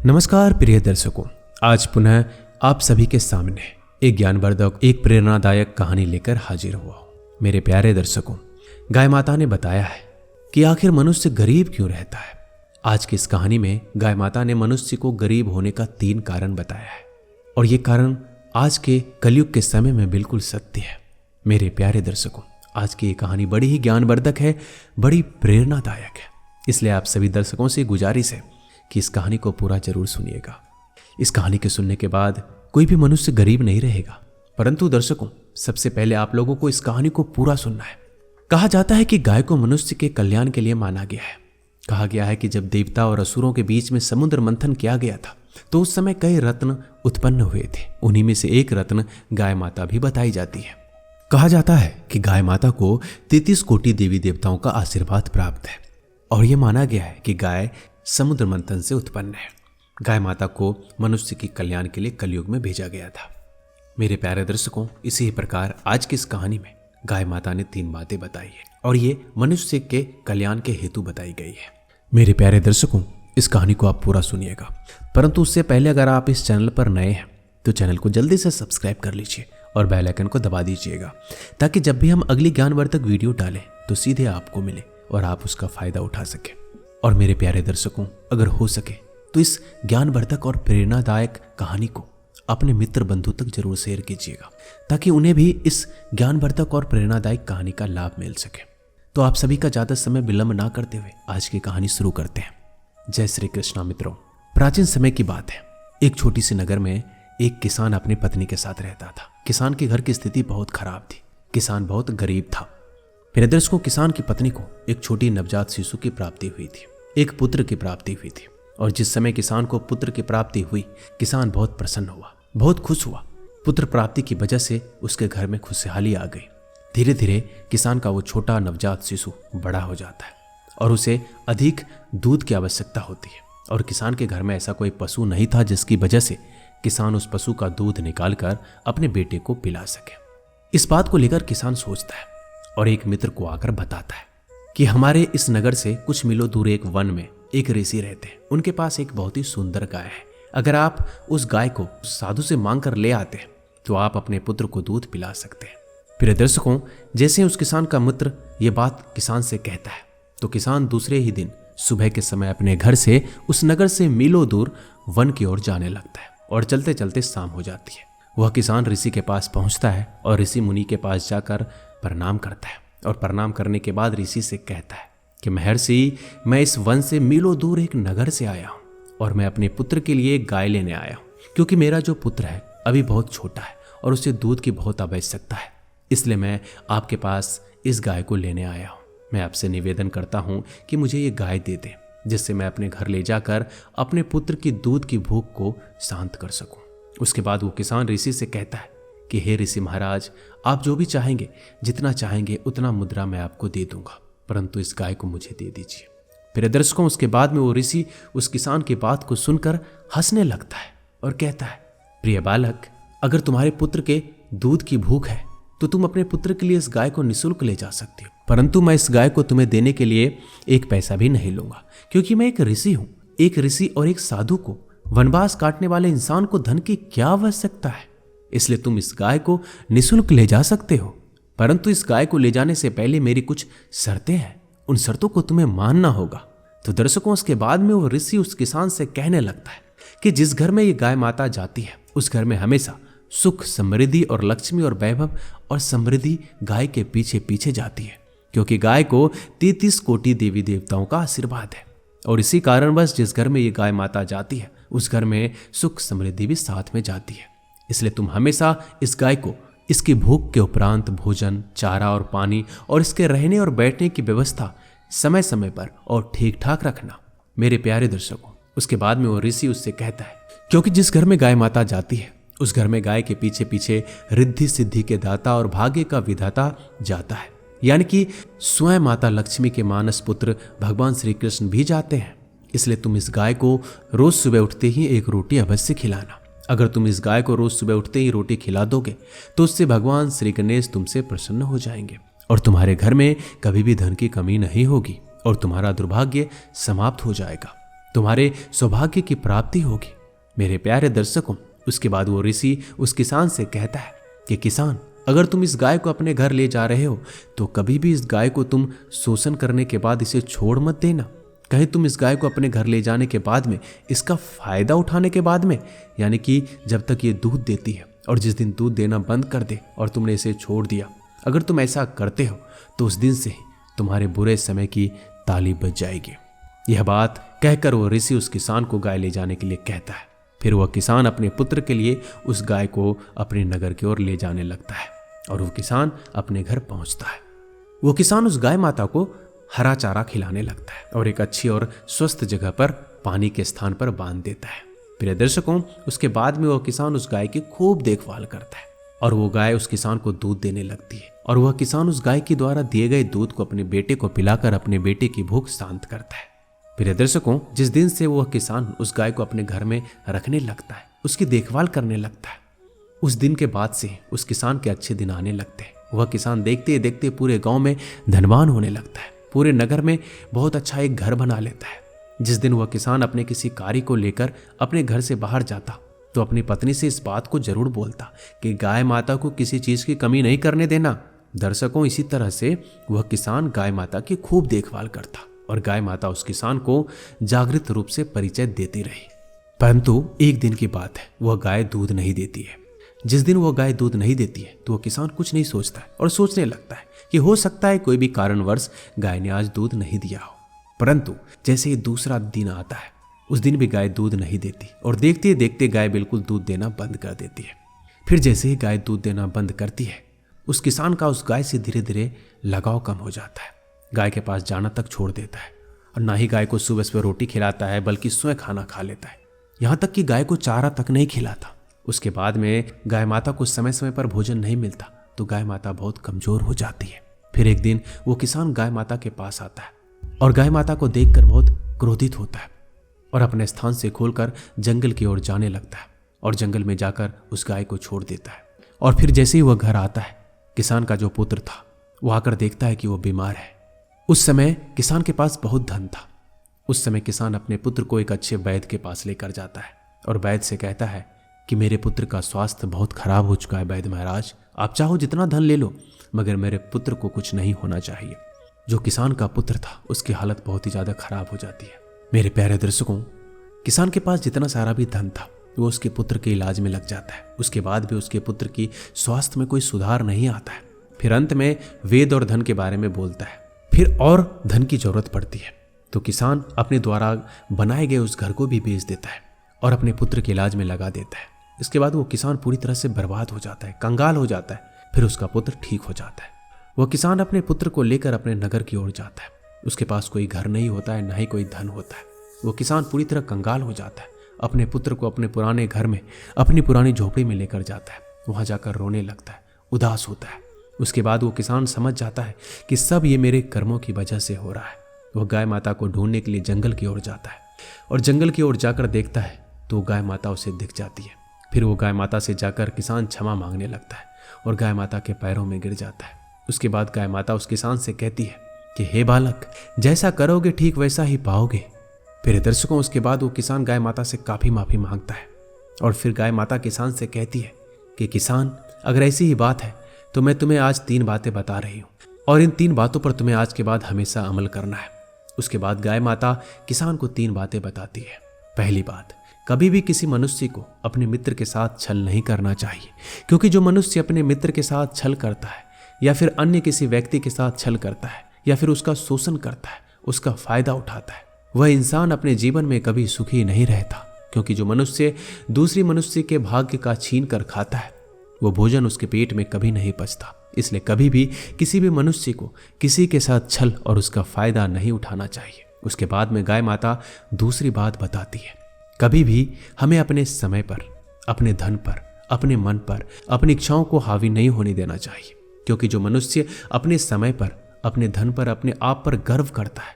नमस्कार प्रिय दर्शकों, आज पुनः आप सभी के सामने एक ज्ञानवर्धक, एक प्रेरणादायक कहानी लेकर हाजिर हुआ हूं। मेरे प्यारे दर्शकों, गाय माता ने बताया है कि आखिर मनुष्य गरीब क्यों रहता है। आज की इस कहानी में गाय माता ने मनुष्य को गरीब होने का 3 कारण बताया है और ये कारण आज के कलयुग के समय में बिल्कुल सत्य है। मेरे प्यारे दर्शकों, आज की ये कहानी बड़ी ही ज्ञानवर्धक है, बड़ी प्रेरणादायक है। इसलिए आप सभी दर्शकों से गुजारिश है कि इस कहानी को पूरा जरूर सुनिएगा। इस कहानी के सुनने के बाद कोई भी मनुष्य गरीब नहीं रहेगा, परंतु दर्शकों, सबसे पहले आप लोगों को इस कहानी को पूरा सुनना है। कहा जाता है कि गाय को मनुष्य के कल्याण के लिए माना गया है। कहा गया है कि जब देवता और असुरों के बीच में समुद्र मंथन किया गया था तो उस समय कई रत्न उत्पन्न हुए थे। उन्हीं में से एक रत्न गाय माता भी बताई जाती है। कहा जाता है कि गाय माता को 33 कोटि देवी देवताओं का आशीर्वाद प्राप्त है और यह माना गया है कि गाय समुद्र मंथन से उत्पन्न है। गाय माता को मनुष्य के कल्याण के लिए कलयुग में भेजा गया था। मेरे प्यारे दर्शकों, इसी प्रकार आज की इस कहानी में गाय माता ने 3 बातें बताई है और ये मनुष्य के कल्याण के हेतु बताई गई है। मेरे प्यारे दर्शकों, इस कहानी को आप पूरा सुनिएगा, परंतु उससे पहले अगर आप इस चैनल पर नए हैं तो चैनल को जल्दी से सब्सक्राइब कर लीजिए और बेल आइकन को दबा दीजिएगा, ताकि जब भी हम अगली ज्ञानवर्धक वीडियो डालें तो सीधे आपको मिले और आप उसका फायदा उठा सकें। और मेरे प्यारे दर्शकों, अगर हो सके तो इस ज्ञानवर्धक और प्रेरणादायक कहानी को अपने मित्र बंधु तक जरूर शेयर कीजिएगा, ताकि उन्हें भी इस ज्ञानवर्धक और प्रेरणादायक कहानी का लाभ मिल सके। तो आप सभी का ज्यादा समय विलंब ना करते हुए आज की कहानी शुरू करते हैं। जय श्री कृष्णा। मित्रों, प्राचीन समय की बात है। एक छोटी सी नगर में एक किसान अपनी पत्नी के साथ रहता था। किसान के घर की स्थिति बहुत खराब थी। किसान बहुत गरीब था। मेरे दर्शकों, किसान की पत्नी को एक छोटी नवजात शिशु की प्राप्ति हुई थी, एक पुत्र की प्राप्ति हुई थी। और जिस समय किसान को पुत्र की प्राप्ति हुई, किसान बहुत प्रसन्न हुआ, बहुत खुश हुआ। पुत्र प्राप्ति की वजह से उसके घर में खुशहाली आ गई। धीरे धीरे किसान का वो छोटा नवजात शिशु बड़ा हो जाता है और उसे अधिक दूध की आवश्यकता होती है। और किसान के घर में ऐसा कोई पशु नहीं था जिसकी वजह से किसान उस पशु का दूध निकालकर अपने बेटे को पिला सके। इस बात को लेकर किसान सोचता है और एक मित्र को आकर बताता है कि हमारे इस नगर से कुछ मीलों दूर एक वन में एक ऋषि रहते हैं। उनके पास एक बहुत ही सुंदर गाय है। अगर आप उस गाय को साधु से मांग कर ले आते हैं तो आप अपने पुत्र को दूध पिला सकते हैं। प्रिय दर्शकों, जैसे उस किसान का मित्र ये बात किसान से कहता है तो किसान दूसरे ही दिन सुबह के समय अपने घर से उस नगर से मीलों दूर वन की ओर जाने लगता है और चलते चलते शाम हो जाती है। वह किसान ऋषि के पास पहुंचता है और ऋषि मुनि के पास जाकर प्रणाम करता है और प्रणाम करने के बाद ऋषि से कहता है कि महर्षि, मैं इस वन से मीलों दूर एक नगर से आया हूं और मैं अपने पुत्र के लिए एक गाय लेने आया हूं, क्योंकि मेरा जो पुत्र है अभी बहुत छोटा है और उसे दूध की बहुत आवश्यकता है। इसलिए मैं आपके पास इस गाय को लेने आया हूं। मैं आपसे निवेदन करता हूं कि मुझे ये गाय दे दे, जिससे मैं अपने घर ले जाकर अपने पुत्र की दूध की भूख को शांत कर सकूं। उसके बाद वो किसान ऋषि से कहता है कि हे ऋषि महाराज, आप जो भी चाहेंगे, जितना चाहेंगे उतना मुद्रा मैं आपको दे दूंगा, परंतु इस गाय को मुझे दे दीजिए। प्रिय दर्शकों, उसके बाद में वो ऋषि उस किसान की बात को सुनकर हंसने लगता है और कहता है, प्रिय बालक, अगर तुम्हारे पुत्र के दूध की भूख है तो तुम अपने पुत्र के लिए इस गाय को निःशुल्क ले जा सकते हो, परंतु मैं इस गाय को तुम्हें देने के लिए एक पैसा भी नहीं लूंगा, क्योंकि मैं एक ऋषि हूं। एक ऋषि और एक साधु को, वनवास काटने वाले इंसान को धन की क्या आवश्यकता है, इसलिए तुम इस गाय को निःशुल्क ले जा सकते हो, परंतु इस गाय को ले जाने से पहले मेरी कुछ शर्तें हैं। उन शर्तों को तुम्हें मानना होगा। तो दर्शकों, उसके बाद में वो ऋषि उस किसान से कहने लगता है कि जिस घर में ये गाय माता जाती है उस घर में हमेशा सुख, समृद्धि और लक्ष्मी और वैभव और समृद्धि गाय के पीछे पीछे जाती है, क्योंकि गाय को 33 कोटि देवी देवताओं का आशीर्वाद है। और इसी कारणवश जिस घर में ये गाय माता जाती है उस घर में सुख समृद्धि भी साथ में जाती है। इसलिए तुम हमेशा इस गाय को इसकी भूख के उपरांत भोजन, चारा और पानी और इसके रहने और बैठने की व्यवस्था समय समय पर और ठीक ठाक रखना। मेरे प्यारे दर्शकों, उसके बाद में वो ऋषि उससे कहता है, क्योंकि जिस घर में गाय माता जाती है उस घर में गाय के पीछे पीछे रिद्धि सिद्धि के दाता और भाग्य का विधाता जाता है, यानी कि स्वयं माता लक्ष्मी के मानस पुत्र भगवान श्री कृष्ण भी जाते हैं। इसलिए तुम इस गाय को रोज सुबह उठते ही एक रोटी अवश्य खिलाना। अगर तुम इस गाय को रोज सुबह उठते ही रोटी खिला दोगे तो उससे भगवान श्री गणेश तुमसे प्रसन्न हो जाएंगे और तुम्हारे घर में कभी भी धन की कमी नहीं होगी और तुम्हारा दुर्भाग्य समाप्त हो जाएगा। तुम्हारे सौभाग्य की प्राप्ति होगी। मेरे प्यारे दर्शकों, उसके बाद वो ऋषि उस किसान से कहता है कि किसान, अगर तुम इस गाय को अपने घर ले जा रहे हो तो कभी भी इस गाय को तुम शोषण करने के बाद इसे छोड़ मत देना। कहीं तुम इस गाय को अपने घर ले जाने के बाद में, इसका फायदा उठाने के बाद में, यानी कि जब तक ये दूध देती है और जिस दिन दूध देना बंद कर दे और तुमने इसे छोड़ दिया, अगर तुम ऐसा करते हो तो उस दिन से ही तुम्हारे बुरे समय की ताली बज जाएगी। यह बात कहकर वो ऋषि उस किसान को गाय ले जाने के लिए कहता है। फिर वह किसान अपने पुत्र के लिए उस गाय को अपने नगर की ओर ले जाने लगता है और वो किसान अपने घर पहुंचता है। वो किसान उस गाय माता को हरा चारा खिलाने लगता है और एक अच्छी और स्वस्थ जगह पर पानी के स्थान पर बांध देता है। प्रिय दर्शकों, उसके बाद में वह किसान उस गाय की खूब देखभाल करता है और वो गाय उस किसान को दूध देने लगती है और वह किसान उस गाय के द्वारा दिए गए दूध को अपने बेटे को पिलाकर अपने बेटे की भूख शांत करता है। प्रिय दर्शकों, जिस दिन से वह किसान उस गाय को अपने घर में रखने लगता है, उसकी देखभाल करने लगता है, उस दिन के बाद से उस किसान के अच्छे दिन आने लगते हैं। वह किसान देखते देखते पूरे गांव में धनवान होने लगता है, पूरे नगर में बहुत अच्छा एक घर बना लेता है। जिस दिन वह किसान अपने किसी कार्य को लेकर अपने घर से बाहर जाता तो अपनी पत्नी से इस बात को जरूर बोलता कि गाय माता को किसी चीज की कमी नहीं करने देना। दर्शकों, इसी तरह से वह किसान गाय माता की खूब देखभाल करता और गाय माता उस किसान को जागृत रूप से परिचय देती रही। परंतु एक दिन की बात है, वह गाय दूध नहीं देती है। जिस दिन वह गाय दूध नहीं देती है तो वह किसान कुछ नहीं सोचता है और सोचने लगता है कि हो सकता है कोई भी कारणवश गाय ने आज दूध नहीं दिया हो। परंतु जैसे ही दूसरा दिन आता है, उस दिन भी गाय दूध नहीं देती और देखते देखते गाय बिल्कुल दूध देना बंद कर देती है। फिर जैसे ही गाय दूध देना बंद करती है, उस किसान का उस गाय से धीरे धीरे लगाव कम हो जाता है। गाय के पास जाना तक छोड़ देता है और ना ही गाय को सुबह सुबह रोटी खिलाता है, बल्कि स्वयं खाना खा लेता है। यहाँ तक कि गाय को चारा तक नहीं खिलाता। उसके बाद में गाय माता को समय समय पर भोजन नहीं मिलता तो गाय माता बहुत कमजोर हो जाती है। फिर एक दिन वो किसान गाय माता के पास आता है और गाय माता को देखकर बहुत क्रोधित होता है और अपने स्थान से खोलकर जंगल की ओर जाने लगता है और जंगल में जाकर उस गाय को छोड़ देता है। और फिर जैसे ही वह घर आता है, किसान का जो पुत्र था वो आकर देखता है कि वो बीमार है। उस समय किसान के पास बहुत धन था। उस समय किसान अपने पुत्र को एक अच्छे वैद्य के पास लेकर जाता है और वैद्य से कहता है कि मेरे पुत्र का स्वास्थ्य बहुत खराब हो चुका है वैद्य महाराज, आप चाहो जितना धन ले लो, मगर मेरे पुत्र को कुछ नहीं होना चाहिए। जो किसान का पुत्र था उसकी हालत बहुत ही ज्यादा खराब हो जाती है। मेरे प्यारे दर्शकों, किसान के पास जितना सारा भी धन था वो उसके पुत्र के इलाज में लग जाता है। उसके बाद भी उसके पुत्र की स्वास्थ्य में कोई सुधार नहीं आता है। फिर अंत में वेद और धन के बारे में बोलता है। फिर और धन की जरूरत पड़ती है तो किसान अपने द्वारा बनाए गए उस घर को भी बेच देता है और अपने पुत्र के इलाज में लगा देता है। इसके बाद वो किसान पूरी तरह से बर्बाद हो जाता है, कंगाल हो जाता है। फिर उसका पुत्र ठीक हो जाता है। वह किसान अपने पुत्र को लेकर अपने नगर की ओर जाता है। उसके पास कोई घर नहीं होता है, न ही कोई धन होता है। वो किसान पूरी तरह कंगाल हो जाता है। अपने पुत्र को अपने पुराने घर में, अपनी पुरानी झोपड़ी में लेकर जाता है। वहां जाकर रोने लगता है, उदास होता है। उसके बाद वो किसान समझ जाता है कि सब ये मेरे कर्मों की वजह से हो रहा है। वह गाय माता को ढूंढने के लिए जंगल की ओर जाता है और जंगल की ओर जाकर देखता है तो गाय माता उसे दिख जाती है। फिर वो गाय माता से जाकर किसान क्षमा मांगने लगता है और गाय माता के पैरों में गिर जाता है। उसके बाद गाय माता उस किसान से कहती है कि हे बालक, जैसा करोगे ठीक वैसा ही पाओगे। फिर दर्शकों, उसके बाद वो किसान गाय माता से काफी माफी मांगता है और फिर गाय माता किसान से कहती है कि किसान, अगर ऐसी ही बात है तो मैं तुम्हें आज 3 बातें बता रही हूँ और इन 3 बातों पर तुम्हें आज के बाद हमेशा अमल करना है। उसके बाद गाय माता किसान को 3 बातें बताती है। पहली बात, कभी भी किसी मनुष्य को अपने मित्र के साथ छल नहीं करना चाहिए, क्योंकि जो मनुष्य अपने मित्र के साथ छल करता है या फिर अन्य किसी व्यक्ति के साथ छल करता है या फिर उसका शोषण करता है, उसका फायदा उठाता है, वह इंसान अपने जीवन में कभी सुखी नहीं रहता। क्योंकि जो मनुष्य दूसरी मनुष्य के भाग्य का छीन कर खाता है, वो भोजन उसके पेट में कभी नहीं पचता। इसलिए कभी भी किसी भी मनुष्य को किसी के साथ छल और उसका फायदा नहीं उठाना चाहिए। उसके बाद में गाय माता दूसरी बात बताती है, कभी भी हमें अपने समय पर, अपने धन पर, अपने मन पर, अपनी इच्छाओं को हावी नहीं होने देना चाहिए। क्योंकि जो मनुष्य अपने समय पर, अपने धन पर, अपने आप पर गर्व करता है,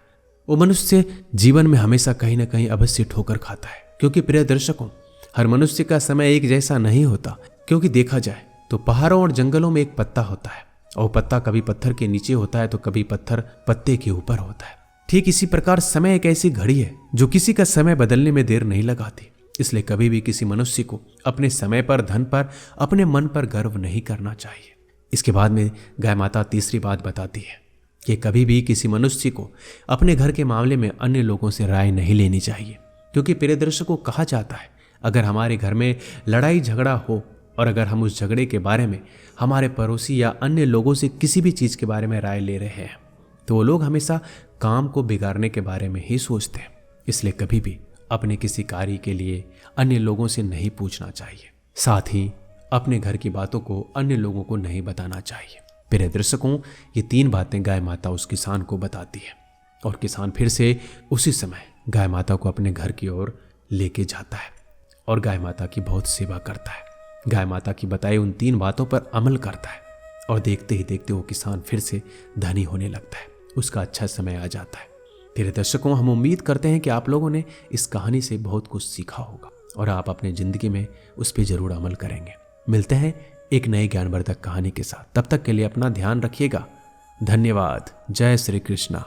वो मनुष्य जीवन में हमेशा कहीं ना कहीं अवश्य ठोकर खाता है। क्योंकि प्रिय दर्शकों, हर मनुष्य का समय एक जैसा नहीं होता। क्योंकि देखा जाए तो पहाड़ों और जंगलों में एक पत्ता होता है और पत्ता कभी पत्थर के नीचे होता है तो कभी पत्थर पत्ते के ऊपर होता है। ठीक इसी प्रकार समय एक ऐसी घड़ी है जो किसी का समय बदलने में देर नहीं लगाती। इसलिए कभी भी किसी मनुष्य को अपने समय पर, धन पर, अपने मन पर गर्व नहीं करना चाहिए। इसके बाद में गाय माता तीसरी बात बताती है कि कभी भी किसी मनुष्य को अपने घर के मामले में अन्य लोगों से राय नहीं लेनी चाहिए, क्योंकि प्रिय दर्शकों कहा जाता है अगर हमारे घर में लड़ाई झगड़ा हो और अगर हम उस झगड़े के बारे में हमारे पड़ोसी या अन्य लोगों से किसी भी चीज़ के बारे में राय ले रहे हैं तो वो लोग हमेशा काम को बिगाड़ने के बारे में ही सोचते हैं। इसलिए कभी भी अपने किसी कार्य के लिए अन्य लोगों से नहीं पूछना चाहिए। साथ ही अपने घर की बातों को अन्य लोगों को नहीं बताना चाहिए। प्रिय दर्शकों, ये 3 बातें गाय माता उस किसान को बताती है और किसान फिर से उसी समय गाय माता को अपने घर की ओर लेके जाता है और गाय माता की बहुत सेवा करता है। गाय माता की बताई उन 3 बातों पर अमल करता है और देखते ही देखते वो किसान फिर से धनी होने लगता है। उसका अच्छा समय आ जाता है। प्रिय दर्शकों, हम उम्मीद करते हैं कि आप लोगों ने इस कहानी से बहुत कुछ सीखा होगा और आप अपने जिंदगी में उस पर जरूर अमल करेंगे। मिलते हैं एक नई ज्ञानवर्धक कहानी के साथ। तब तक के लिए अपना ध्यान रखिएगा। धन्यवाद। जय श्री कृष्णा।